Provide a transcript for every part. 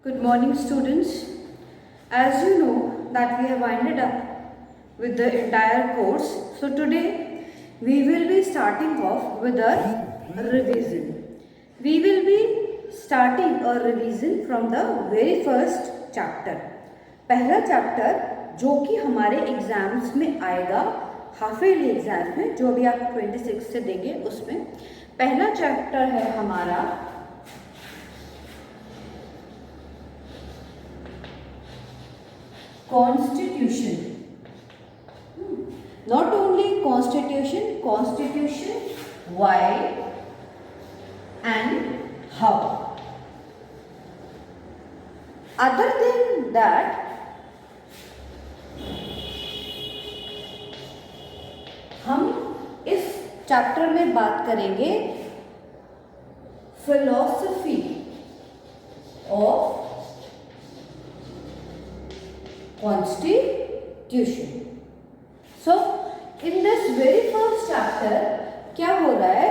Good morning, students. As you know that we have winded up with the entire course. So today we will be starting off with a revision. We will be starting a revision from the very first chapter. पहला chapter जो कि हमारे exams में आएगा, half yearly exams में, जो भी आप 26 से देंगे उसमें पहला चैप्टर है हमारा Constitution. Not only Constitution, why and how. Other than that, हम इस चैप्टर में बात करेंगे philosophy of Constitution. So, in this very first chapter क्या हो रहा है,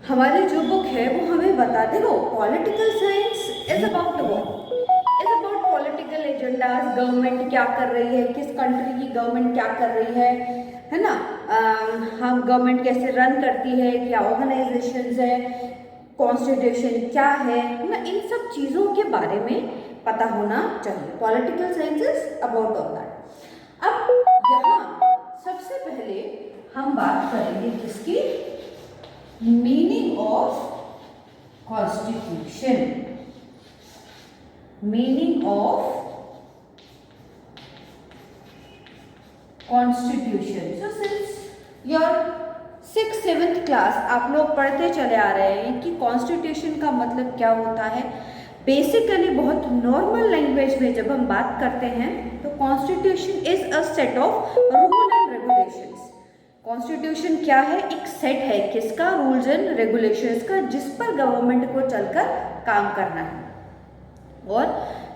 हमारी जो बुक है वो हमें बता दे रहा political science is about what, is about political agendas, government क्या कर रही है, किस कंट्री की गवर्नमेंट क्या कर रही है ना, हम गवर्नमेंट कैसे रन करती है, क्या ऑर्गेनाइजेशंस है, कॉन्स्टिट्यूशन क्या है ना, इन सब चीज़ों के बारे में पता होना चाहिए. Political sciences about all that. अब यहाँ सबसे पहले हम बात करेंगे किसकी, meaning of constitution. Meaning of constitution. So since your 6th-7th class आप लोग पढ़ते चले आ रहे हैं कि कॉन्स्टिट्यूशन का मतलब क्या होता है. बेसिकली बहुत नॉर्मल लैंग्वेज में जब हम बात करते हैं तो constitution is a set of rule and regulations. Constitution क्या है, एक सेट है किसका, रूल्स एंड रेगुलेशंस का, जिस पर गवर्नमेंट को चलकर काम करना है. और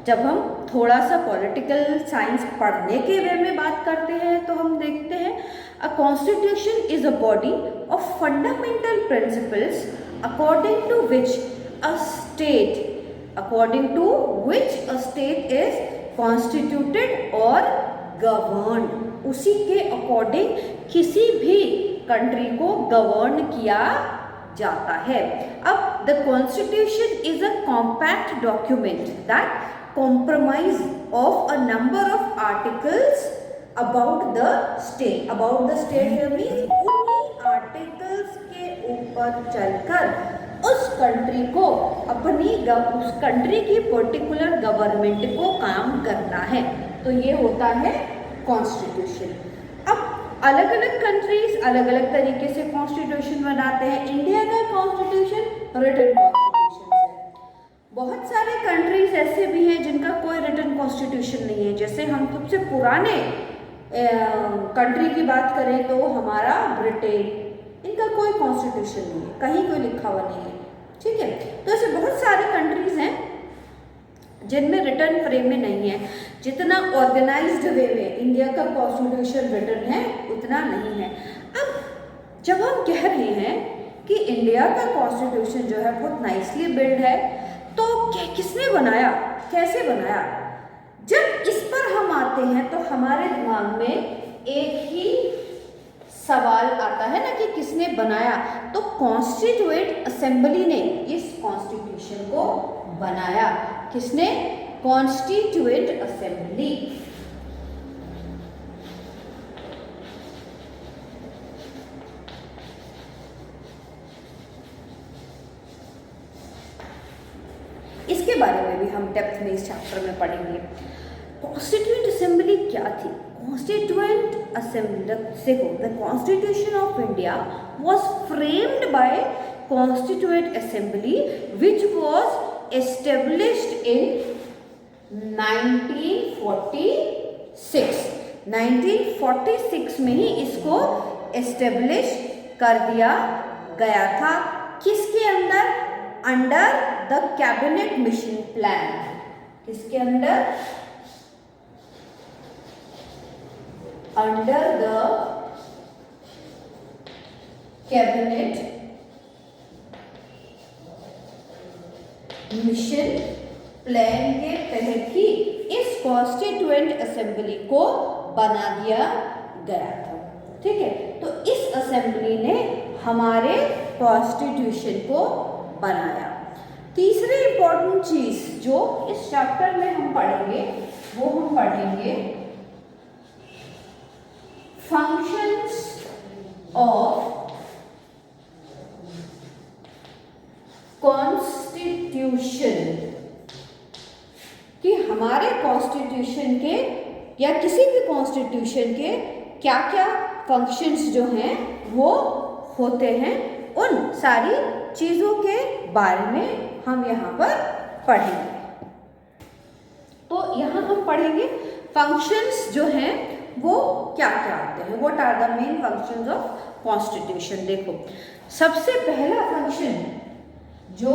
जब हम थोड़ा सा पॉलिटिकल साइंस पढ़ने के वे में बात करते हैं तो हम देखते हैं a constitution is a body of fundamental principles according to which a state is constituted और गवर्न. उसी के अकॉर्डिंग किसी भी कंट्री को गवर्न किया जाता है. अब the constitution is a compact document that compromise of a number of articles about the state. About the state here means उन्हीं आर्टिकल्स के ऊपर चलकर उस कंट्री को उस कंट्री की पर्टिकुलर गवर्नमेंट को काम करना है. तो ये होता है कॉन्स्टिट्यूशन. अब अलग अलग कंट्रीज अलग अलग तरीके से कॉन्स्टिट्यूशन बनाते हैं. इंडिया का कॉन्स्टिट्यूशन रिटन कॉन्स्टिट्यूशन है. बहुत सारे कंट्रीज ऐसे भी हैं जिनका कोई रिटन कॉन्स्टिट्यूशन नहीं है. जैसे हम सबसे पुराने कंट्री की बात करें तो हमारा ब्रिटेन, इनका कोई कॉन्स्टिट्यूशन नहीं है, कहीं कोई लिखा हुआ नहीं है. ठीक है. तो ऐसे बहुत सारे कंट्रीज हैं जिनमें रिटन फ्रेम में नहीं है. जितना ऑर्गेनाइज्ड वे में इंडिया का कॉन्स्टिट्यूशन रिटन है उतना नहीं है. अब जब हम कह रहे हैं कि इंडिया का कॉन्स्टिट्यूशन जो है बहुत नाइसली बिल्ड है, तो किसने बनाया, कैसे बनाया. जब इस पर हम आते हैं तो हमारे दिमाग में एक ही सवाल आता है ना कि किसने बनाया. तो कॉन्स्टिट्यूएंट असेंबली ने इस कॉन्स्टिट्यूशन को बनाया. किसने, कॉन्स्टिट्यूएंट असेंबली. इसके बारे में भी हम डेप्थ में इस चैप्टर में पढ़ेंगे. कॉन्स्टिट्यूएंट असेंबली क्या थी. कॉन्स्टिट्यूएंट असेंबली से को the constitution of India was framed bye constituent assembly which was established in 1946 में ही इसको एस्टेब्लिश कर दिया गया था. किसके अंदर, under the cabinet mission plan. किसके under, under the cabinet mission plan के तहत ही इस कॉन्स्टिट्यूएंट असेंबली को बना दिया गया था। ठीक है, तो इस असेंबली ने हमारे कॉन्स्टिट्यूशन को बनाया। तीसरी इंपॉर्टेंट चीज जो इस चैप्टर में हम पढ़ेंगे वो हम पढ़ेंगे फंक्शंस ऑफ कॉन्स्टिट्यूशन, कि हमारे कॉन्स्टिट्यूशन के या किसी भी कॉन्स्टिट्यूशन के क्या क्या फंक्शंस जो हैं वो होते हैं, उन सारी चीज़ों के बारे में हम यहाँ पर पढ़ेंगे। तो यहाँ हम पढ़ेंगे फंक्शंस जो हैं वो क्या क्या होते हैं, what are the main functions of constitution. देखो, सबसे पहला फंक्शन जो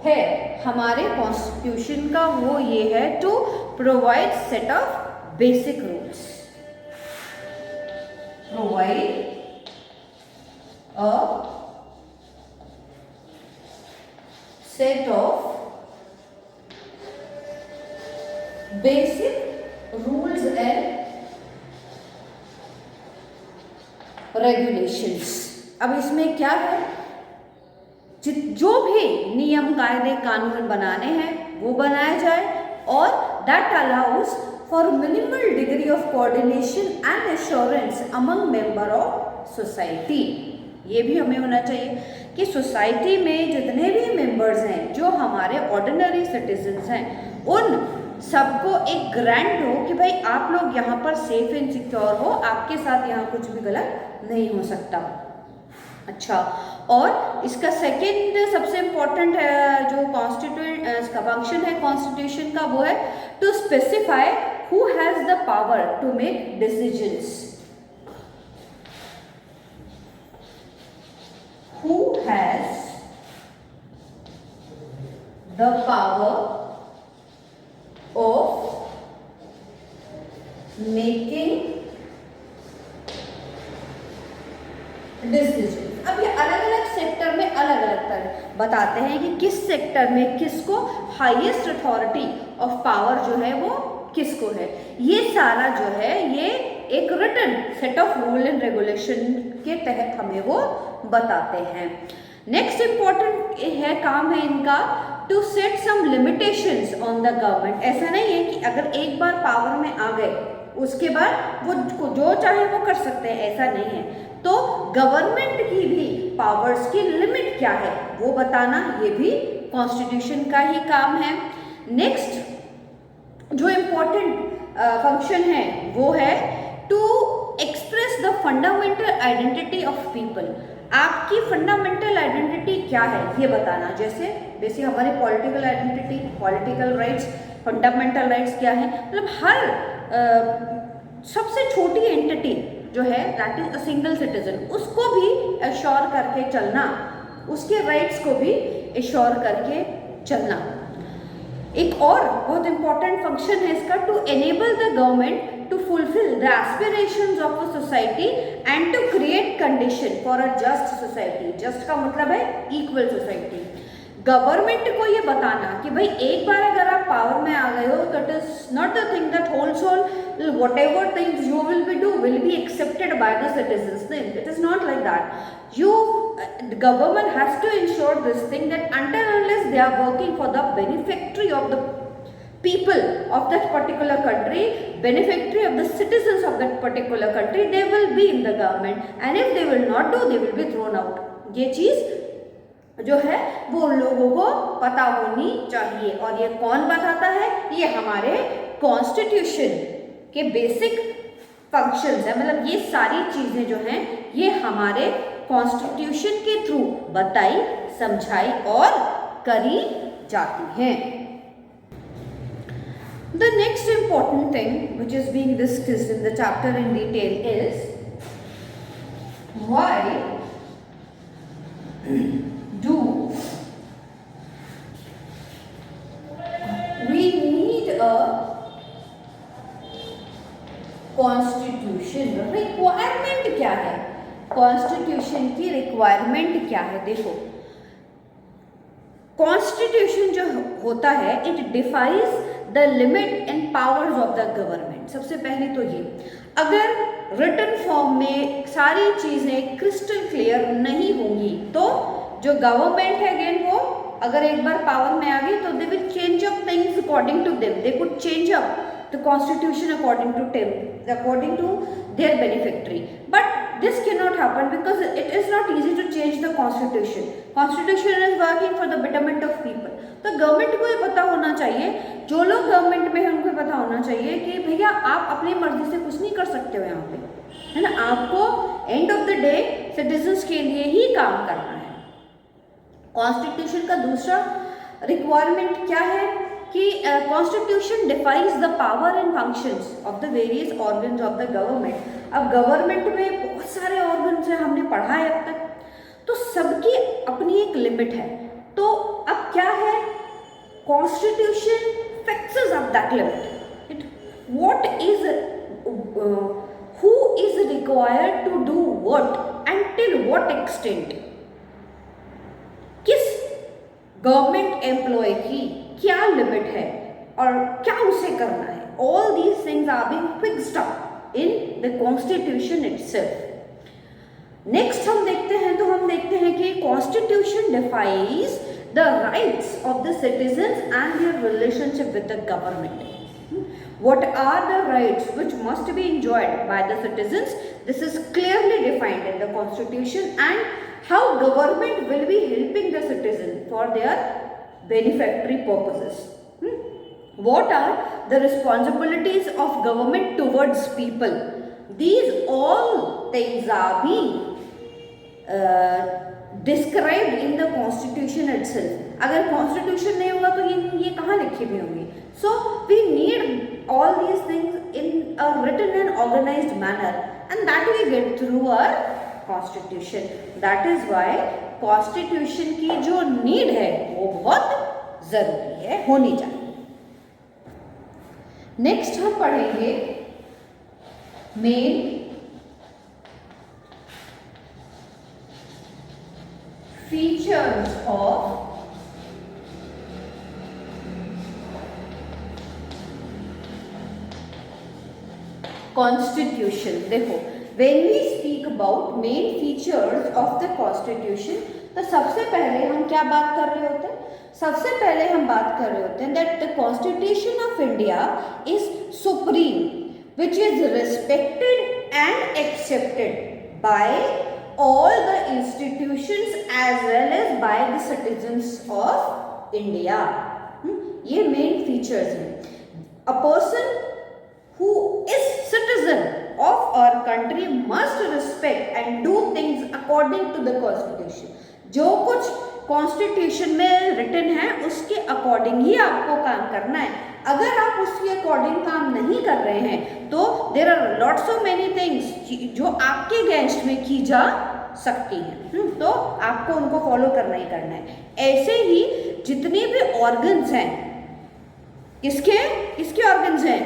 है हमारे कॉन्स्टिट्यूशन का वो ये है to provide set of basic rules, provide a set of basic rules and regulations. अब इसमें क्या है, जो भी नियम कायदे कानून बनाने हैं वो बनाए जाए और that allows for minimal degree of coordination and assurance among member of society. ये भी हमें होना चाहिए कि सोसाइटी में जितने भी मेंबर्स हैं जो हमारे ऑर्डिनरी सिटीजन्स हैं, उन सबको एक ग्रांट हो कि भाई आप लोग यहाँ पर सेफ एंड सिक्योर हो, आपके साथ यहाँ कुछ भी गलत नहीं हो सकता। अच्छा, और इसका सेकंड सबसे इम्पोर्टेंट जो कॉन्स्टिट्यूएंट इसका फंक्शन है कॉन्स्टिट्यूशन का वो है to specify who has the power to make decisions, who has the power of making decision। अब ये अलग अलग सेक्टर में अलग अलग तरह बताते हैं कि किस सेक्टर में किसको हाईएस्ट अथॉरिटी ऑफ पावर जो है वो किसको है। ये सारा जो है ये एक written set of rule and regulation के तहत हमें वो बताते हैं। नेक्स्ट इंपॉर्टेंट है काम है इनका to set some limitations on the government. ऐसा नहीं है कि अगर एक बार पावर में आ गए उसके बाद वो जो चाहे वो कर सकते हैं, ऐसा नहीं है। तो गवर्नमेंट की भी पावर्स की लिमिट क्या है वो बताना, ये भी कॉन्स्टिट्यूशन का ही काम है। नेक्स्ट जो इम्पोर्टेंट फंक्शन है वो है to express the fundamental identity of people. आपकी फंडामेंटल आइडेंटिटी क्या है ये बताना, जैसे हमारी political identity, political rights, fundamental rights क्या है, मतलब हर सबसे छोटी एंटिटी जो है that is a single citizen, उसको भी एश्योर करके चलना, उसके राइट्स को भी एश्योर करके चलना। एक और बहुत इंपॉर्टेंट फंक्शन है इसका to enable the government to fulfill the aspirations of a society and to create condition for a just society। just का मतलब है equal society। गवर्नमेंट को ये बताना कि भाई एक बार अगर आप पावर में आ गए हो, that is not the thing that wholesale whatever things you will be accepted by the citizens। It is not like that। The government has to ensure this thing that until unless they are working for the beneficiary of the people of that particular country, beneficiary of the citizens of that particular country, they will be in the government and if they will not do, they will be thrown out। ये चीज जो है वो उन लोगों को पता होनी चाहिए। और ये कौन बताता है? ये हमारे कॉन्स्टिट्यूशन के बेसिक फंक्शंस है, मतलब ये सारी चीजें जो हैं ये हमारे कॉन्स्टिट्यूशन के थ्रू बताई, समझाई और करी जाती हैं। The next important thing which is being discussed in the chapter in detail is why do we need a constitution? Requirement क्या है? Constitution की requirement क्या है? देखो, कॉन्स्टिट्यूशन जो होता है it defines the limit and powers of the government. सबसे पहले तो ये, अगर रिटन फॉर्म में सारी चीजें क्रिस्टल क्लियर नहीं होंगी तो जो गवर्नमेंट है अगेन वो अगर एक बार पावर में आ गई तो they will change up things according to them, they could change up the constitution according to their beneficiary, but this cannot happen because it is not easy to change the constitution. Constitution is working for the betterment of people. तो government को ये पता होना चाहिए, जो लोग government में हैं उनको पता होना चाहिए कि भैया आप अपनी मर्जी से कुछ नहीं कर सकते हो यहाँ पे, है ना। आपको end of the day citizens के लिए ही काम करना है। कॉन्स्टिट्यूशन का दूसरा रिक्वायरमेंट क्या है कि constitution defines the power and functions of the various organs of the government. अब गवर्नमेंट में बहुत सारे ऑर्गन्स हैं, हमने पढ़ा है अब तक, तो सबकी अपनी एक लिमिट है। तो अब क्या है, constitution fixes up that limit, what is who is required to do what and till what extent, किस गवर्नमेंट एम्प्लॉय की क्या लिमिट है और क्या उसे करना है। All these things are being fixed up in the constitution itself. Next हम देखते हैं कि constitution defines the rights of the citizens and their relationship with the government. What are the rights which must be enjoyed by the citizens? This is clearly defined in the constitution, and how government will be helping the citizen for their beneficiary purposes. What are the responsibilities of government towards people? These all things are being described in the constitution itself. अगर constitution नहीं होगा तो ये कहाँ लिखी हुई होंगी? So we need all these things in a written and organized manner, and that we get through our constitution. That is why constitution की जो need है वो बहुत जरूरी है, होनी चाहिए। नेक्स्ट हम पढ़ेंगे मेन फीचर्स ऑफ कॉन्स्टिट्यूशन। देखो, when we speak about main features of the constitution, तो सबसे पहले हम क्या बात कर रहे होते हैं? सबसे पहले हम बात कर रहे होते हैं that the constitution of India is supreme, which is respected and accepted by all the institutions as well as by the citizens of India. ये main features हैं। A person who is citizen of our country must respect and do things according to the constitution. जो कुछ constitution में written है उसके according ही आपको काम करना है। अगर आप उसके अकॉर्डिंग काम नहीं कर रहे हैं तो there are lots of many things जो आपके अगेंस्ट में की जा सकती हैं, तो आपको उनको फॉलो करना ही करना है। ऐसे ही जितने भी ऑर्गन्स हैं, किसके ऑर्गन्स हैं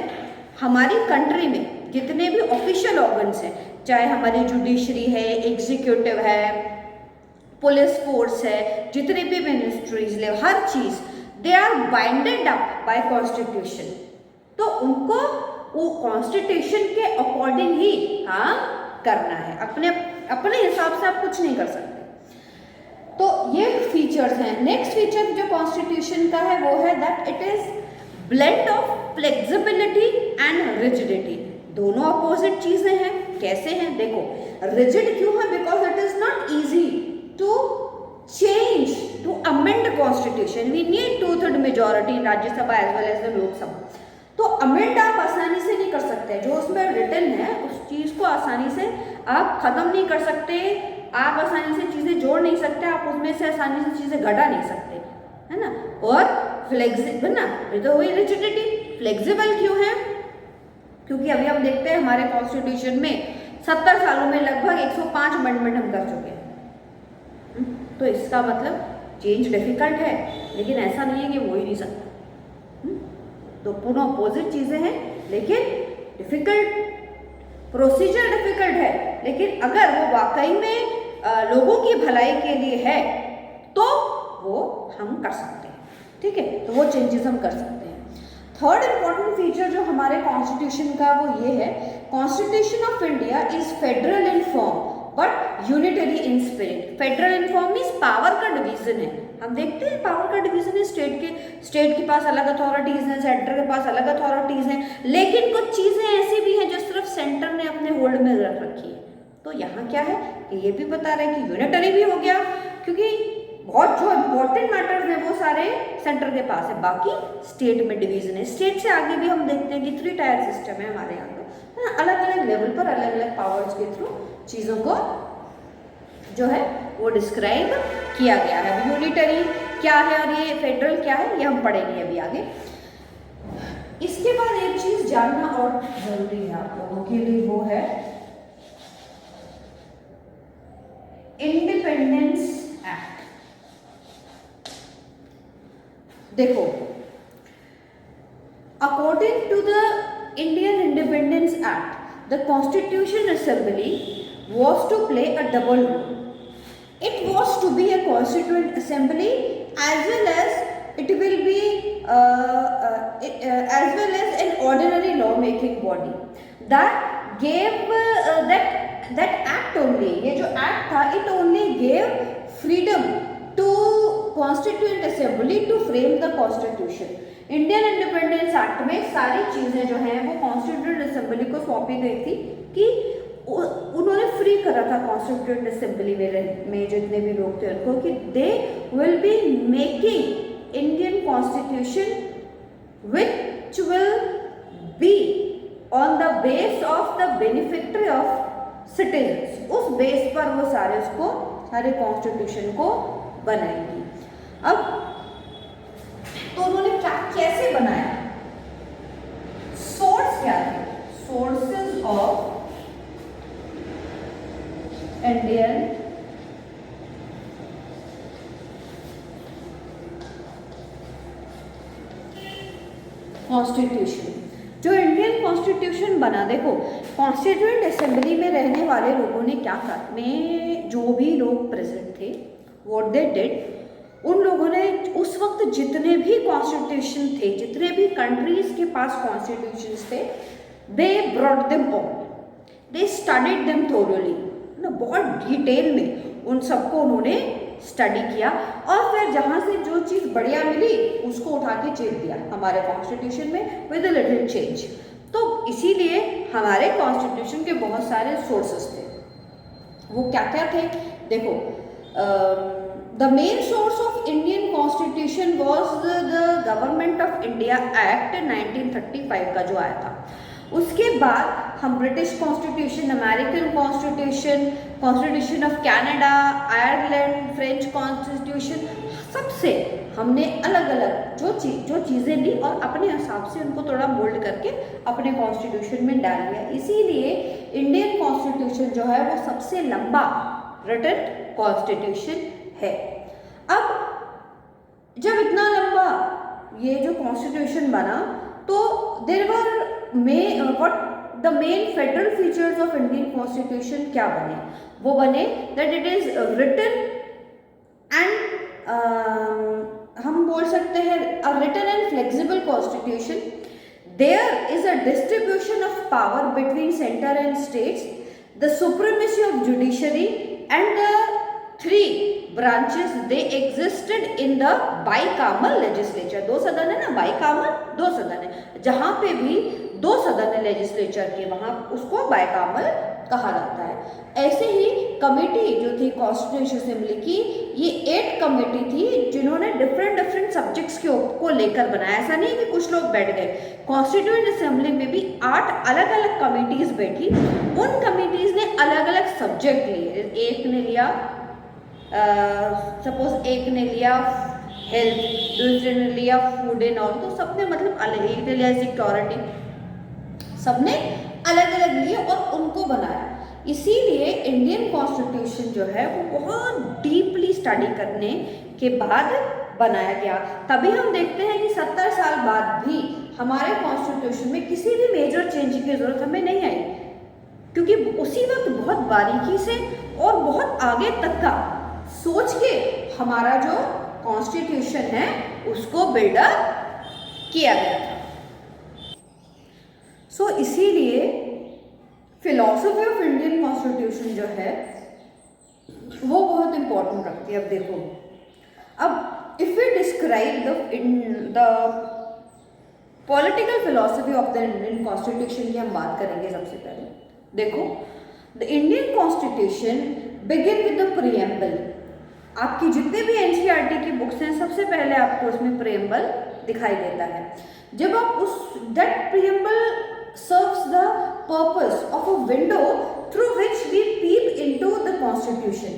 हमारी कंट्री में, जितने भी ऑफिशियल ऑर्गन्स हैं, चाहे हमारी जुडिशरी है, एग्जीक्यूटिव है, पुलिस फोर्स है, जितने भी मिनिस्ट्रीज ले, हर चीज they are binded up by constitution. तो उनको वो कॉन्स्टिट्यूशन के अकॉर्डिंग ही काम करना है, अपने हिसाब से आप कुछ नहीं कर सकते। तो ये फीचर्स हैं। नेक्स्ट फीचर जो कॉन्स्टिट्यूशन का है वो है that it is blend of flexibility and rigidity. दोनों अपोजिट चीजें हैं। कैसे हैं? देखो, रिजिड क्यों है? Because it is not easy to change, to amend constitution. We need 2/3 majority in Rajya Sabha as well as the Lok Sabha. तो अमेंड आप आसानी से नहीं कर सकते, जो उसमें रिटन है उस चीज को आसानी से आप खत्म नहीं कर सकते, आप आसानी से चीजें जोड़ नहीं सकते, आप उसमें से आसानी से चीजें घटा नहीं सकते, है ना। और फ्लेक्सिबल ना, ये तो हुई रिजिडिटी। फ्लेक्सिबल क्यों है? क्योंकि अभी हम देखते हैं हमारे कॉन्स्टिट्यूशन में 70 सालों में लगभग 105 अमेंडमेंट हम कर चुके हैं। तो इसका मतलब चेंज डिफिकल्ट है, लेकिन ऐसा नहीं है कि वो ही नहीं सकता। तो पूर्ण अपोजिट चीजें हैं, लेकिन डिफिकल्ट प्रोसीजर डिफिकल्ट है, लेकिन अगर वो वाकई में लोगों की भलाई के लिए है तो वो हम कर सकते हैं, ठीक है, तो वो चेंजेस हम कर सकते हैं। थर्ड इम्पॉर्टेंट फीचर जो हमारे कॉन्स्टिट्यूशन का वो ये है, constitution of India is federal in form but unitary in spirit. Federal in form means power का डिवीजन है, हम देखते हैं पावर का डिवीजन है, स्टेट के पास अलग अथॉरिटीज हैं, सेंटर के पास अलग अथॉरिटीज हैं, लेकिन कुछ चीजें ऐसी भी हैं जो सिर्फ सेंटर ने अपने होल्ड में रख रखी है। तो यहाँ क्या है कि ये भी बता रहे हैं कि यूनिटरी भी हो गया, क्योंकि बहुत जो इम्पोर्टेंट मैटर्स हैं वो सारे सेंटर के पास है, बाकी स्टेट में डिवीजन है। स्टेट से आगे भी हम देखते हैं कि 3 टायर सिस्टम है हमारे यहाँ का, अलग अलग लेवल पर अलग अलग पावर्स के थ्रू चीज़ों को जो है वो डिस्क्राइब किया गया है। अब यूनिटरी क्या है और ये फेडरल क्या है, ये हम पढ़ेंगे अभी आगे। इसके बाद एक चीज जानना और जरूरी है आप लोगों के लिए, वो है इंडिपेंडेंस एक्ट। देखो, according to the Indian independence act, the Constitution Assembly was to play a double role. It was to be a constituent assembly as well as it will be as well as an ordinary lawmaking body. That gave that act only, ये जो act था, it only gave freedom to Constituent Assembly to frame the Constitution. Indian independence act में सारी चीजें जो हैं वो constituent assembly को सौंपी गई थी कि उन्होंने फ्री करा था कॉन्स्टिट्यूएंट असेंबली में जितने भी लोग थे उनको, कि they will be making Indian constitution which will be on the base of the beneficiary of citizens. उस बेस पर वो सारे कॉन्स्टिट्यूशन को बनाएंगी। अब तो उन्होंने कैसे बनाया, सोर्स क्या है, सोर्सेज ऑफ इंडियन कॉन्स्टिट्यूशन। जो इंडियन कॉन्स्टिट्यूशन बना, देखो कॉन्स्टिट्यूएंट असेंबली में रहने वाले लोगों ने क्या कहा, में जो भी लोग प्रेजेंट थे, व्हाट दे डिड, उन लोगों ने उस वक्त जितने भी कॉन्स्टिट्यूशन थे, जितने भी कंट्रीज के पास कॉन्स्टिट्यूशंस थे, they brought them all, they studied them thoroughly, बहुत डिटेल में उन सबको उन्होंने स्टडी किया, और फिर जहाँ से जो चीज़ बढ़िया मिली उसको उठा के चेप दिया हमारे कॉन्स्टिट्यूशन में विद अ लिटिल चेंज। तो इसीलिए हमारे कॉन्स्टिट्यूशन के बहुत सारे सोर्सेस थे। वो क्या क्या थे, देखो, The main source of Indian Constitution was the Government of India Act 1935 का जो आया था। उसके बाद हम British constitution, American constitution, constitution of Canada, Ireland, French constitution, सबसे हमने अलग अलग जो चीज़ें ली और अपने हिसाब से उनको थोड़ा मोल्ड करके अपने कॉन्स्टिट्यूशन में डाल दिया। इसीलिए इंडियन कॉन्स्टिट्यूशन जो है वो सबसे लंबा रिटन कॉन्स्टिट्यूशन है। अब जब इतना लंबा ये जो कॉन्स्टिट्यूशन बना, तो there were what the main federal features of Indian constitution क्या बने, वो बने that it is written and हम बोल सकते हैं a written and flexible constitution. There is a distribution of power between centre and states, the supremacy of judiciary and the 3 branches they existed in the bicameral legislature। 2 सदन है ना, बाइकामल 2 सदन है, जहाँ पे भी 2 सदन है लेजिस्लेचर के, वहाँ उसको बाइकामल कहा जाता है। ऐसे ही कमेटी जो थी कॉन्स्टिट्यूशन असेंबली की, ये 8 कमेटी थी जिन्होंने डिफरेंट सब्जेक्ट्स को लेकर बनाया। ऐसा नहीं कि कुछ लोग बैठ गए, कॉन्स्टिट्यूएंट असेंबली में भी 8 अलग अलग कमेटीज बैठी, उन कमेटीज ने अलग अलग सब्जेक्ट लिए। एक ने लिया सपोज एक ने लिया हेल्थ, दूसरे ने लिया फूड एंड ऑल, तो सबने मतलब अलग, एक ने लिया सिक्योरिटी, सबने अलग अलग लिए और उनको बनाया। इसीलिए इंडियन कॉन्स्टिट्यूशन जो है वो बहुत डीपली स्टडी करने के बाद बनाया गया। तभी हम देखते हैं कि 70 साल बाद भी हमारे कॉन्स्टिट्यूशन में किसी भी मेजर चेंज की जरूरत हमें नहीं आई, क्योंकि उसी वक्त बहुत बारीकी से और बहुत आगे तक का सोच के हमारा जो कॉन्स्टिट्यूशन है उसको बिल्डअप किया गया था। सो इसीलिए फिलॉसफी ऑफ इंडियन कॉन्स्टिट्यूशन जो है वो बहुत इंपॉर्टेंट रखती है। अब देखो, अब if we describe the political philosophy of the Indian constitution की हम बात करेंगे। सबसे पहले देखो, the Indian constitution begin with the preamble. आपकी जितने भी एनसीईआरटी की बुक्स हैं सबसे पहले आपको उसमें प्रीएम्बल दिखाई देता है। जब आप उस that preamble serves the purpose of a window through which we peep into the constitution.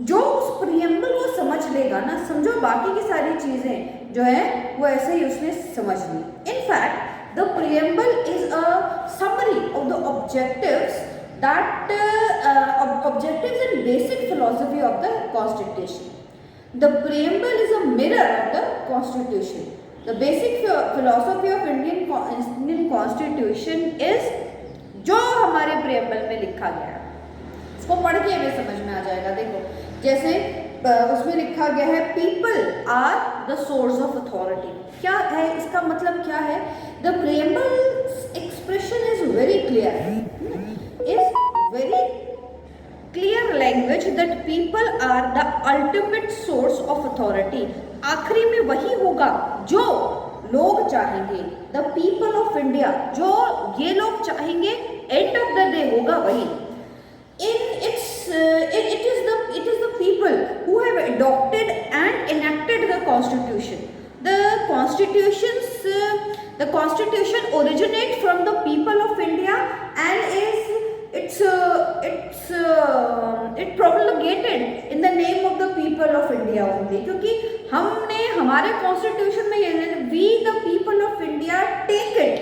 जो उस प्रीएम्बल को समझ लेगा ना, समझो बाकी की सारी चीजें जो है वो ऐसे ही उसने समझ ली। In fact the preamble is a summary of the objectives that objectives and basic philosophy of the constitution. The preamble is a mirror of the constitution. The basic philosophy of Indian constitution is जो हमारे preamble में लिखा गया है उसको पढ़ के हमें समझ में आ जाएगा। देखो, जैसे उसमें लिखा गया है people are the source of authority। क्या है इसका मतलब? क्या है? The preamble expression is very clear, is very clear language that people are the ultimate source of authority। आखिरी में वही होगा जो लोग चाहेंगे। The people of India, जो ये लोग चाहेंगे, end of the day होगा वही। It is the people who have adopted and enacted the constitution. The constitution originates from the people of India and it promulgated in the name of the people of India only। क्योंकि हमने हमारे constitution में ये we the people of India take it,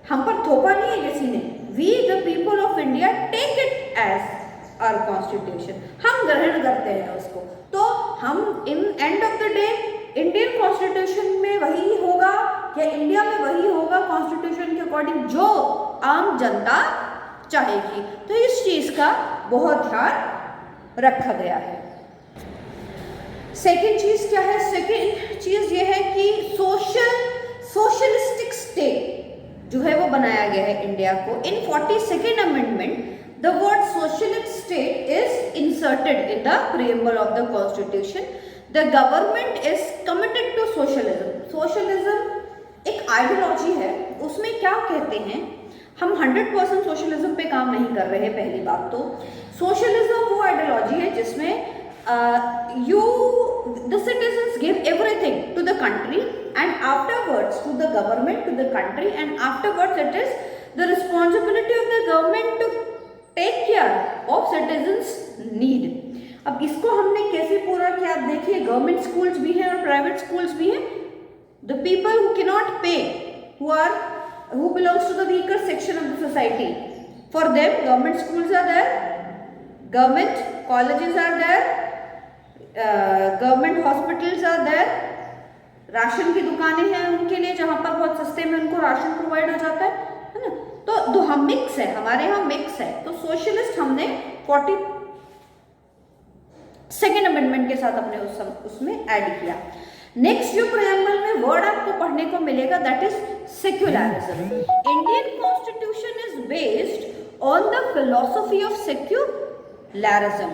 हम पर थोपा नहीं है किसी ने। We the people of India take it as our constitution, हम ग्रहण करते हैं उसको। तो हम in end of the day Indian constitution में वही होगा या इंडिया में वही होगा कॉन्स्टिट्यूशन के अकॉर्डिंग जो आम जनता चाहेगी। तो इस चीज का बहुत ध्यान रखा गया है। सेकेंड चीज क्या है? सेकेंड चीज ये है कि सोशलिस्टिक स्टेट जो है वो बनाया गया है इंडिया को। In 42nd amendment the word socialist state is inserted in the preamble of the constitution. The government is committed to socialism. Socialism एक आइडियोलॉजी है, उसमें क्या कहते हैं, हम 100% सोशलिज्म पे काम नहीं कर रहे हैं। पहली बात तो सोशलिज्म वो आइडियोलॉजी है जिसमें the citizens give everything to the country and afterwards to the government, to the country, and afterwards it is the responsibility of the government to take care of citizens need। अब इसको हमने कैसे पूरा किया? आप देखिए, गवर्नमेंट स्कूल्स भी हैं और प्राइवेट स्कूल्स भी हैं। The people who cannot pay, who belongs to the weaker section of the society, for them government schools are there, government colleges are there, government hospitals are there, ration की दुकानें हैं उनके लिए जहां पर बहुत सस्ते में उनको राशन प्रोवाइड हो जाता है ना। तो हम मिक्स है, हमारे यहाँ मिक्स है। तो सोशलिस्ट हमने 42nd अमेंडमेंट के साथ अपने उसमें ऐड किया। नेक्स्ट जो प्रीएम्बल में वर्ड आपको पढ़ने को मिलेगा that is secularism. Indian constitution is based on the philosophy of secularism.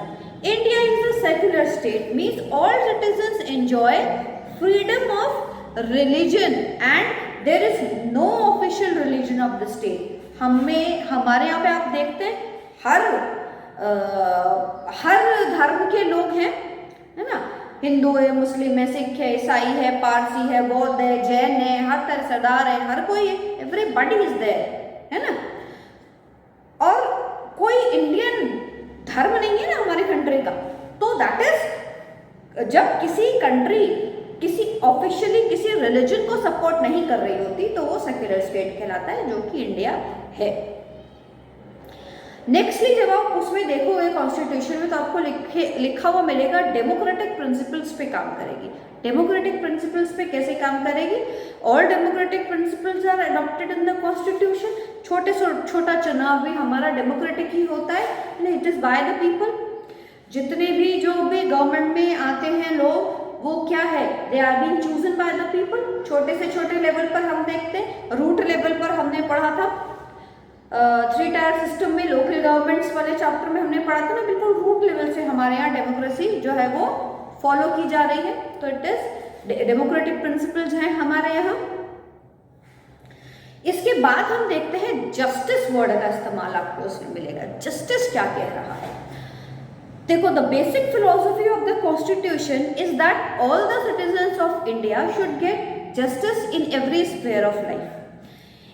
India is a secular state, means all citizens enjoy freedom of religion and there is no official religion of the state। हमारे यहाँ पे आप देखते हैं हर धर्म के लोग हैं, है ना। हिंदू है, मुस्लिम है, सिख है, ईसाई है, पारसी है, बौद्ध है, जैन है, हर तरह सरदार है, हर कोई है, एवरीबॉडी इज देयर, है ना। और कोई इंडियन धर्म नहीं है ना हमारे कंट्री का। तो दैट इज जब किसी कंट्री किसी ऑफिशियली किसी रिलीजन को सपोर्ट नहीं कर रही होती तो वो सेक्युलर स्टेट कहलाता है, जो कि इंडिया है। नेक्स्टली जब आप उसमें देखोगे कॉन्स्टिट्यूशन में तो आपको लिखा हुआ मिलेगा डेमोक्रेटिक प्रिंसिपल्स पे काम करेगी। डेमोक्रेटिक प्रिंसिपल्स पे कैसे काम करेगी? All democratic principles are adopted in the constitution. छोटा चुनाव भी हमारा डेमोक्रेटिक ही होता है, it is by the people. जितने भी जो भी गवर्नमेंट में आते हैं लोग वो क्या है, they are being chosen by the people. छोटे से छोटे लेवल पर हम देखते हैं, रूट लेवल पर हमने पढ़ा था 3 टायर सिस्टम में, लोकल गवर्नमेंट्स वाले चैप्टर में हमने पढ़ा था ना, बिल्कुल रूट लेवल से हमारे यहाँ डेमोक्रेसी जो है वो फॉलो की जा रही है। तो इट इज डेमोक्रेटिक प्रिंसिपल्स हैं हमारे यहाँ। इसके बाद हम देखते हैं जस्टिस वर्ड का इस्तेमाल आपको उसमें मिलेगा। जस्टिस क्या कह रहा है, देखो, the basic philosophy of the constitution is that all the citizens of India should get justice in every sphere of life.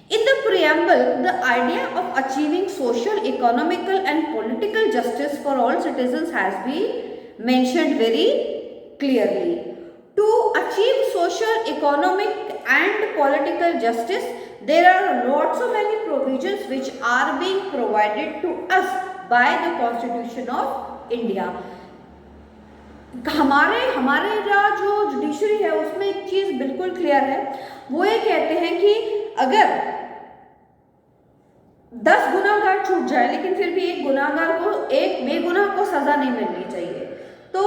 In the preamble, the idea of achieving social, economical and political justice for all citizens has been mentioned very clearly. To achieve social, economic and political justice, there are lots of many provisions which are being provided to us by the Constitution of India. हमारे जो judiciary है उसमें एक चीज बिल्कुल clear है, वो ये कहते हैं कि अगर 10 गुनाहगार छूट जाए लेकिन फिर भी एक बेगुनाह को सजा नहीं मिलनी चाहिए। तो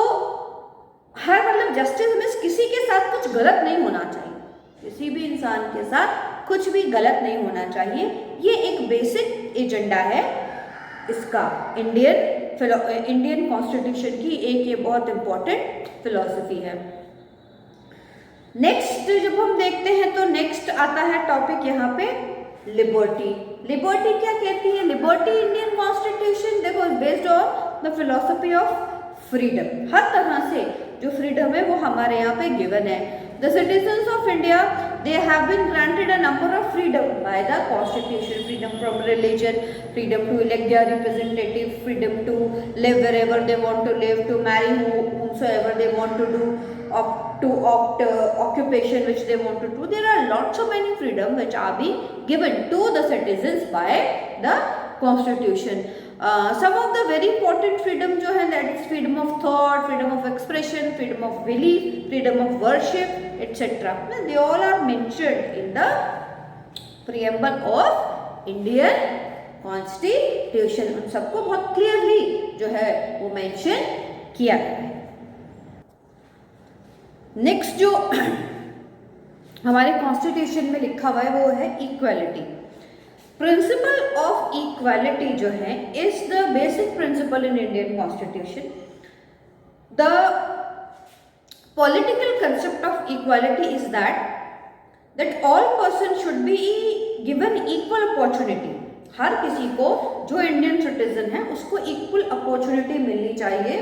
हर मतलब जस्टिस में किसी के साथ कुछ गलत नहीं होना चाहिए, किसी भी इंसान के साथ कुछ भी गलत नहीं होना चाहिए। ये एक बेसिक एजेंडा है इसका, इंडियन कॉन्स्टिट्यूशन की एक ये बहुत इंपॉर्टेंट फिलॉसफी है। नेक्स्ट जब हम देखते हैं तो नेक्स्ट आता है टॉपिक यहाँ पे लिबर्टी। लिबर्टी क्या कहती है, लिबर्टी इंडियन कॉन्स्टिट्यूशन देखो based on the philosophy of freedom. हर तरह से जो फ्रीडम है वो हमारे यहाँ पे गिवन है। The citizens of India they have been granted a number of freedom by the constitution, freedom from religion, freedom to elect their representative, freedom to live wherever they want to live, to marry whomsoever they want to do, occupation which they want to do. There are lots of many freedom which are being given to the citizens by the constitution. Some of the very important freedom जो है that is freedom of thought, freedom of expression, freedom of belief, freedom of worship, etc. They all are mentioned in the preamble of Indian Constitution. उन सबको बहुत clearly जो है वो mention किया गया है। नेक्स्ट जो हमारे कॉन्स्टिट्यूशन में लिखा हुआ है वो है इक्वालिटी। प्रिंसिपल ऑफ इक्वालिटी जो है is the basic principle in Indian constitution. The political concept of equality is that all person should be given equal opportunity. हर किसी को जो इंडियन सिटीजन है उसको इक्वल अपॉर्चुनिटी मिलनी चाहिए,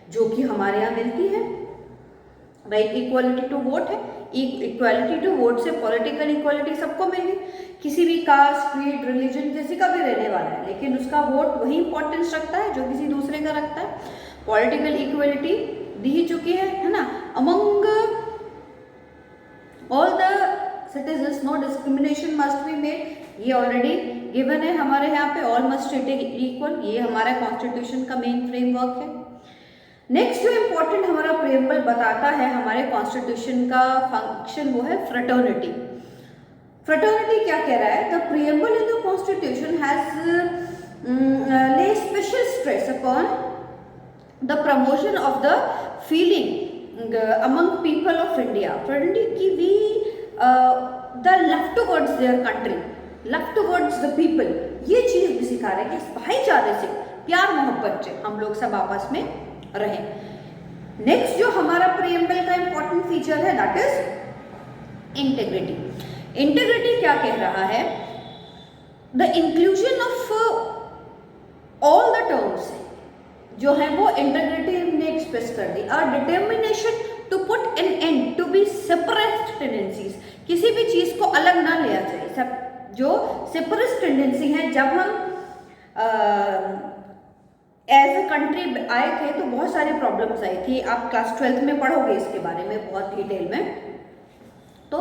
जो कि हमारे यहाँ मिलती है। राइट, इक्वालिटी टू वोट है, इक्वालिटी टू वोट से पॉलिटिकल इक्वालिटी सबको मिली। किसी भी कास्ट, क्रीड, रिलीजन किसी का भी रहने वाला है लेकिन उसका वोट वही इंपॉर्टेंस रखता है जो किसी दूसरे का रखता है। पॉलिटिकल इक्वालिटी दी ही चुकी है ना, among all the citizens no discrimination must be made, ये ऑलरेडी गिवन है हमारे यहाँ पे, ऑल मस्ट ट्रीटेड इक्वल, ये हमारा कॉन्स्टिट्यूशन का मेन फ्रेमवर्क है। नेक्स्ट जो इम्पोर्टेंट हमारा प्रियम्बल बताता है हमारे कॉन्स्टिट्यूशन का फंक्शन वो है फ्रेटर्निटी। फ्रेटर्निटी क्या कह रहा है, the preamble in the constitution has lay special stress upon the promotion of the feeling among people of India. Fraternity की we the love towards their country, love towards the people, ये चीज भी सिखा रहे हैं कि भाईचारे से, प्यार मोहब्बत से हम लोग सब आपस में रहे। नेक्स्ट जो हमारा प्रियम्बल का इंपॉर्टेंट फीचर है दैट इज इंटेग्रिटी। इंटेग्रिटी क्या कह रहा है, the inclusion of all the terms जो है वो इंटेग्रिटी ने एक्सप्रेस कर दी। Our determination to put an end to be separate tendencies, किसी भी चीज को अलग ना लिया जाए। सब जो सेपरेट टेंडेंसी है, जब हम एज ए कंट्री आए थे तो बहुत सारी प्रॉब्लम्स आई थी, आप क्लास 12th में पढ़ोगे इसके बारे में बहुत डिटेल में। तो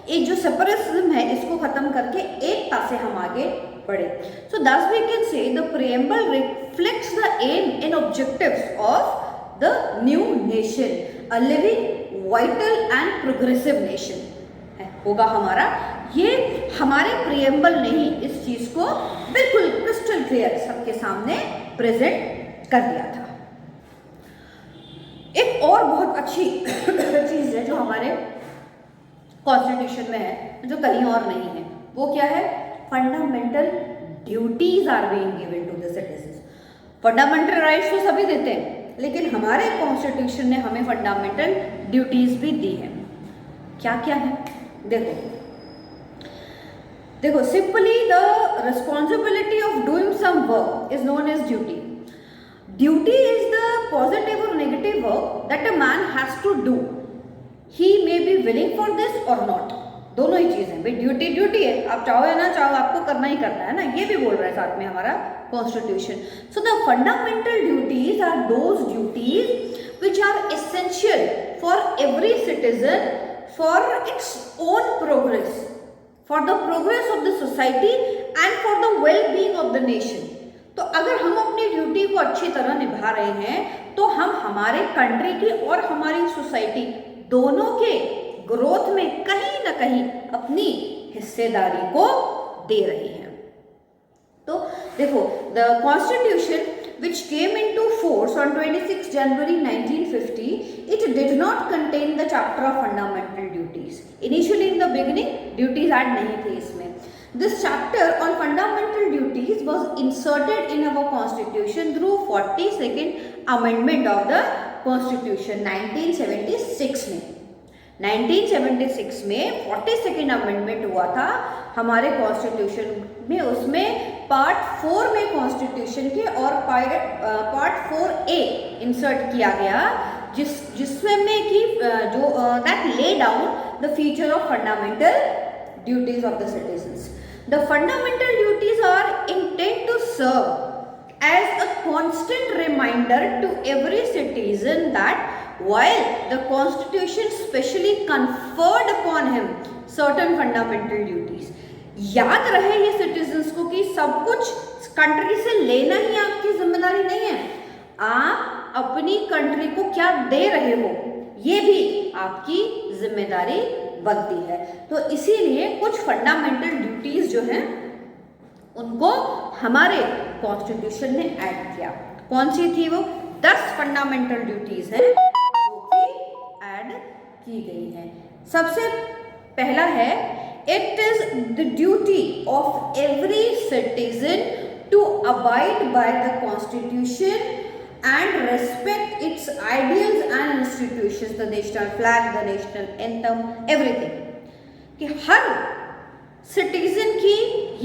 एक जो सेपरेटिज्म है इसको खत्म करके एकता से हम आगे बढ़े। So thus we can say the preamble reflects the aim and objectives of the new nation, a living vital and progressive nation होगा हमारा। ये हमारे प्रियम्बल ने ही इस चीज को बिल्कुल क्रिस्टल क्लियर सबके सामने प्रेजेंट कर दिया था। एक और बहुत अच्छी चीज़ है जो हमारे कॉन्स्टिट्यूशन में है, जो कहीं और नहीं है, वो क्या है? Fundamental duties are being given to the citizens. Fundamental rights तो सभी देते हैं, लेकिन हमारे कॉन्स्टिट्यूशन ने हमें फंडामेंटल ड्यूटीज भी दी है। क्या क्या है? देखो simply the responsibility of doing some work is known as duty. Duty is the positive और negative work that a man has to do, he may be willing for this और not. दोनों ही चीजें भाई, ड्यूटी ड्यूटी है, आप चाहो या ना चाहो आपको करना ही करना है ना, ये भी बोल रहा है साथ में हमारा constitution. So the fundamental duties are those duties which are essential for every citizen for its own progress, for the progress of the society and for the well being of the nation. तो अगर हम अपनी duty को अच्छी तरह निभा रहे हैं तो हम हमारे कंट्री की और हमारी सोसाइटी दोनों के ग्रोथ में कहीं ना कहीं अपनी हिस्सेदारी को दे रही हैं। तो देखो the constitution which came into force on 26 January 1950, it did not contain the chapter of fundamental duties. Initially in the beginning duties add नहीं थे इसमें। This chapter on fundamental duties was inserted in our constitution through 42nd amendment of the constitution 1976 में। 1976 में 42nd amendment हुआ था हमारे constitution में। उसमें पार्ट 4 में कॉन्स्टिट्यूशन के और पार्ट 4A इंसर्ट किया गया, जिसमें कि जो that lay down the feature of fundamental duties of the citizens. The fundamental duties are intend to serve as a constant reminder to every citizen that while the constitution specially conferred upon him certain fundamental duties। याद रहे ये citizens को कि सब कुछ country से लेना ही आपकी जिम्मेदारी नहीं है, आप अपनी कंट्री को क्या दे रहे हो ये भी आपकी जिम्मेदारी बनती है। तो इसीलिए कुछ फंडामेंटल ड्यूटीज जो हैं उनको हमारे कॉन्स्टिट्यूशन ने ऐड किया। कौन सी थी वो? 10 फंडामेंटल ड्यूटीज हैं ऐड की गई है। सबसे पहला है it is the duty of every citizen to abide by the constitution and respect its ideals and institutions, the national flag, the national anthem, everything. कि हर सिटीजन की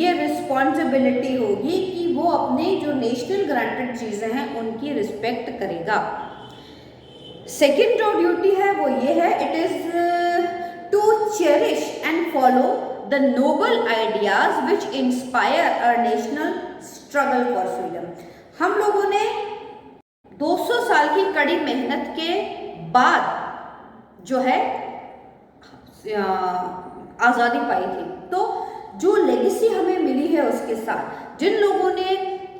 ये रिस्पॉन्सिबिलिटी होगी कि वो अपने जो नेशनल ग्रांटेड चीज़ें हैं उनकी रिस्पेक्ट करेगा। सेकेंड जो ड्यूटी है वो ये है, it is to cherish and follow the noble ideas which inspire our national struggle for freedom. हम लोगों ने 200 साल की कड़ी मेहनत के बाद जो है आज़ादी पाई थी, तो जो लेगेसी हमें मिली है उसके साथ जिन लोगों ने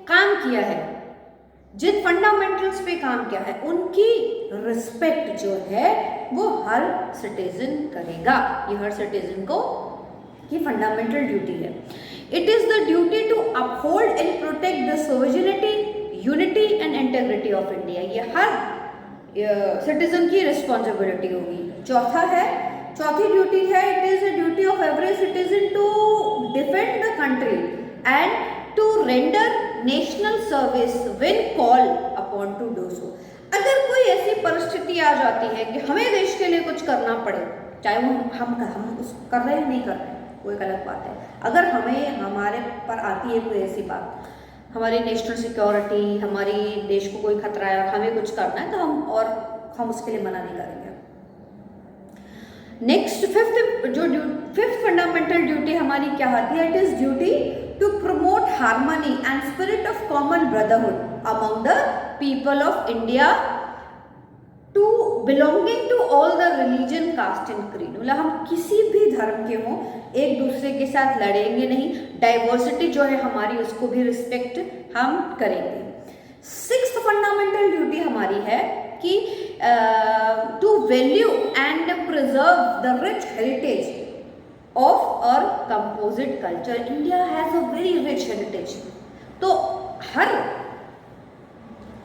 काम किया है, जिन फंडामेंटल्स पे काम किया है, उनकी रिस्पेक्ट जो है वो हर सिटीजन करेगा। ये हर सिटीजन को की फंडामेंटल ड्यूटी है। It is the duty to uphold and protect the sovereignty, unity and integrity of India. ये हर सिटीजन की रिस्पॉन्सिबिलिटी होगी। चौथी ड्यूटी है, it is the duty of every citizen to defend the country and to render national service when call upon to do so. अगर कोई ऐसी परिस्थिति आ जाती है कि हमें देश के लिए कुछ करना पड़े, चाहे वो हम उसको कर रहे हैं नहीं कर रहे, वो एक अलग बात है। अगर हमारे पर आती है कोई ऐसी बात, हमारी नेशनल सिक्योरिटी, हमारी देश को कोई खतरा है, हमें कुछ करना है, तो हम उसके लिए मना नहीं करेंगे। नेक्स्ट फिफ्थ फंडामेंटल ड्यूटी हमारी क्या आती है? It is duty to promote harmony and spirit of common brotherhood among the people of India, to belonging to all the religion, caste and creed. मतलब हम किसी भी धर्म के हों, एक दूसरे के साथ लड़ेंगे नहीं, डाइवर्सिटी जो है हमारी उसको भी रिस्पेक्ट हम करेंगे। सिक्स्थ फंडामेंटल ड्यूटी हमारी है कि to value and preserve the rich heritage of और composite culture. India has a very rich heritage. तो हर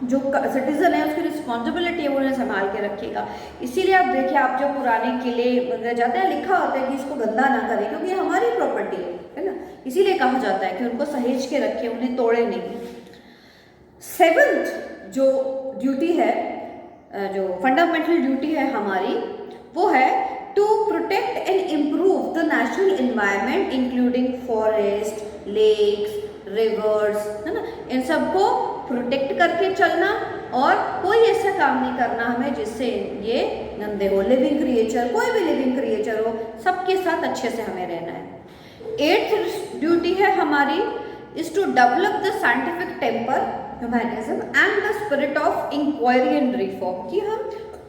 जो सिटीजन है उसकी रिस्पॉन्सिबिलिटी है वो उन्हें संभाल के रखेगा। इसीलिए आप देखिए, आप जब पुराने किले जाते हैं लिखा होता है कि इसको गंदा ना करें क्योंकि ये हमारी प्रॉपर्टी है ना, इसीलिए कहा जाता है कि उनको सहेज के रखें, उन्हें तोड़े नहीं। सेवंथ जो ड्यूटी है, जो फंडामेंटल ड्यूटी है हमारी, वो है to protect and improve the natural environment including forest, lakes, rivers, है ना, इन सबको प्रोटेक्ट करके चलना और कोई ऐसा काम नहीं करना हमें जिससे ये गंदे हो। लिविंग क्रिएचर, कोई भी लिविंग क्रिएचर हो, सबके साथ अच्छे से हमें रहना है। 8th ड्यूटी है हमारी is to develop the scientific temper, humanism and the spirit of inquiry and reform, कि हम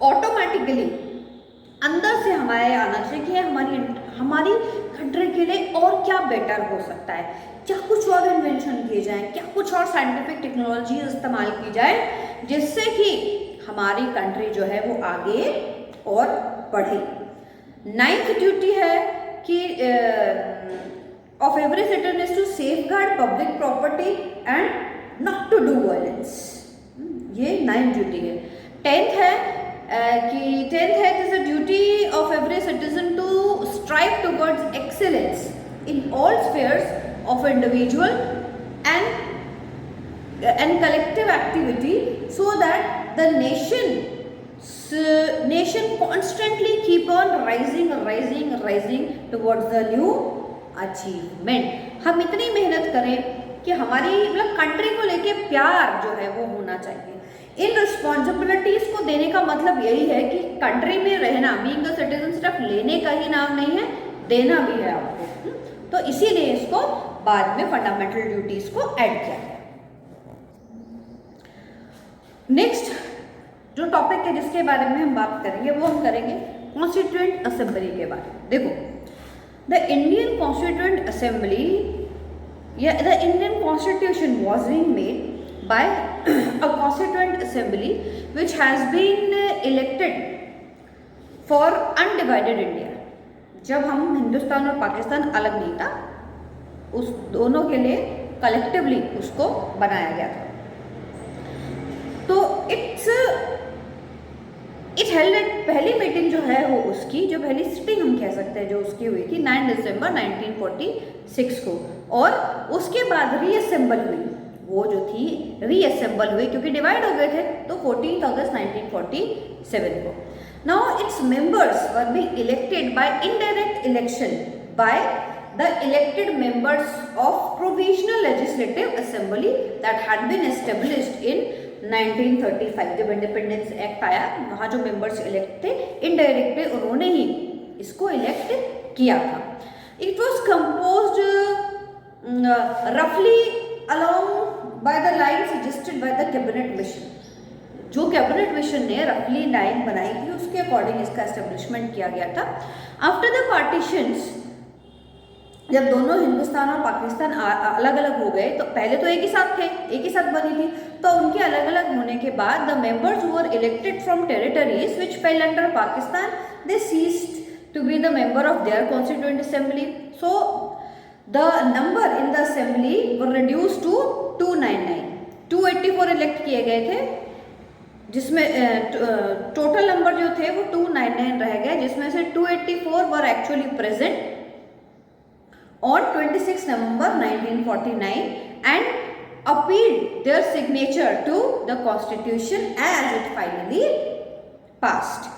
ऑटोमेटिकली अंदर से हमारे आना चाहिए कि हमारी कंट्री के लिए और क्या बेटर हो सकता है, क्या कुछ और इन्वेंशन किए जाएं, क्या कुछ और साइंटिफिक टेक्नोलॉजी इस्तेमाल की जाए जिससे कि हमारी कंट्री जो है वो आगे और बढ़े। 9th ड्यूटी है कि of every citizen is to safeguard public property and not to do violence, ये 9th ड्यूटी है। 10th है कि 10th है it is a duty of every citizen to strive towards excellence in all spheres of individual and collective activity so that the nation constantly keep on rising towards the new achievement। हम इतनी मेहनत करें कि हमारी मतलब country को लेके प्यार जो है वो होना चाहिए। इन रिस्पॉन्सिबिलिटीज को देने का मतलब यही है कि कंट्री में रहना, बीइंग अ सिटीजन सिर्फ लेने का ही नाम नहीं है, देना भी है आपको। तो इसीलिए इसको बाद में फंडामेंटल ड्यूटीज को ऐड किया गया। नेक्स्ट जो टॉपिक है जिसके बारे में हम बात करेंगे वो हम करेंगे कॉन्स्टिट्यूएंट असेंबली के बारे में। देखो, द इंडियन कॉन्स्टिट्यूएंट असेंबली या the Indian constitution was being made by a constituent assembly which has been elected for undivided India. जब हम हिंदुस्तान और पाकिस्तान अलग नहीं था, उस दोनों के लिए कलेक्टिवली उसको बनाया गया था। तो इट हेल्ड पहली मीटिंग जो है वो उसकी, जो पहली सिटिंग हम कह सकते हैं जो उसकी हुई थी 9 दिसंबर 1946 को, और उसके बाद रीअसेंबल हुई, वो जो थी रीअसेंबल हुई क्योंकि डिवाइड हो गए थे, तो 14 अगस्त 1947 को। Now its members were being elected by indirect election by the elected members of Provisional Legislative Assembly that had been established in 1935। जब इंडिपेंडेंस एक्ट आया वहाँ जो मेंबर्स इलेक्ट थे इनडायरेक्टली उन्होंने ही इसको इलेक्ट किया था। इट वॉज कंपोज्ड रफली along by the line suggested by the cabinet mission. जो कैबिनेट मिशन ने रफली लाइन बनाई थी उसके अकॉर्डिंग इसका एस्टेब्लिशमेंट किया गया था। आफ्टर द पार्टीशंस, जब दोनों हिंदुस्तान और पाकिस्तान अलग अलग हो गए, तो पहले तो एक ही साथ थे, एक ही साथ बनी थी, तो उनके अलग अलग होने के बाद the members who were elected from territories which fell under Pakistan, they ceased to be the member of their constituent assembly. So the number in the assembly were reduced to 299। 284 इलेक्ट किए गए थे, जिसमें टोटल नंबर जो थे वो 299 रह गए, जिसमें से 284 were actually present on 26 November 1949 and appealed their signature to the constitution as it finally passed.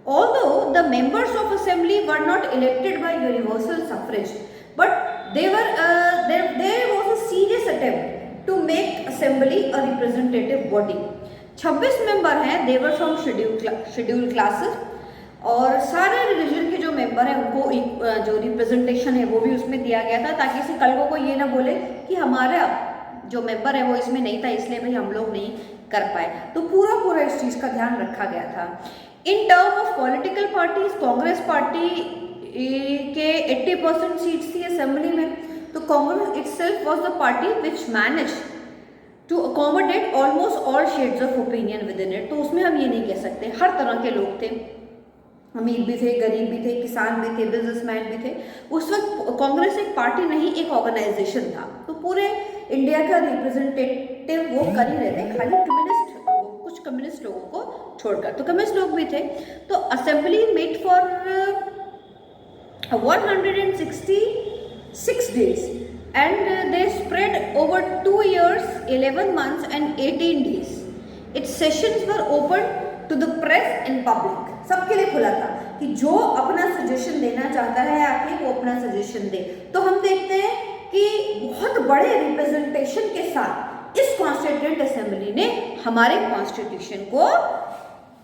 Although the members of assembly were not elected by universal suffrage, but there was a serious attempt to make assembly a representative body। 26 member हैं, they were from scheduled classes, और सारे religion के जो member हैं उनको जो representation है वो भी उसमें दिया गया था, ताकि इसे कल को ये ना बोले कि हमारा जो मेंबर है वो इसमें नहीं था इसलिए भाई हम लोग नहीं कर पाए। तो पूरा इस चीज़ का ध्यान रखा गया था। In term of political parties, Congress party के 80% सीट्स थी असेंबली में, तो Congress itself was the party which manage to accommodate almost all shades of opinion within इट। तो उसमें हम ये नहीं कह सकते हर तरह के लोग थे, अमीर भी थे, गरीब भी थे, किसान भी थे, बिजनेसमैन भी थे। उस वक्त कांग्रेस एक पार्टी नहीं, एक ऑर्गेनाइजेशन था। तो पूरे इंडिया का रिप्रेजेंटेटिव वो कर ही रहे थे, खाली कम्युनिस्ट कुछ कम्युनिस्ट लोगों को छोड़कर। तो कम्युनिस्ट लोग भी थे। तो assembly met for 166 days and they spread over 2 years, 11 months and 18 days. Its sessions were open to the press and public. सबके लिए खुला था कि जो अपना सजेशन देना चाहता है आके वो अपना सजेशन दे। तो हम देखते हैं कि बहुत बड़े रिप्रेजेंटेशन के साथ इस कॉन्स्टिट्यूएंट असेंबली ने हमारे कॉन्स्टिट्यूशन को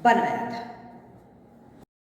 बनाया था।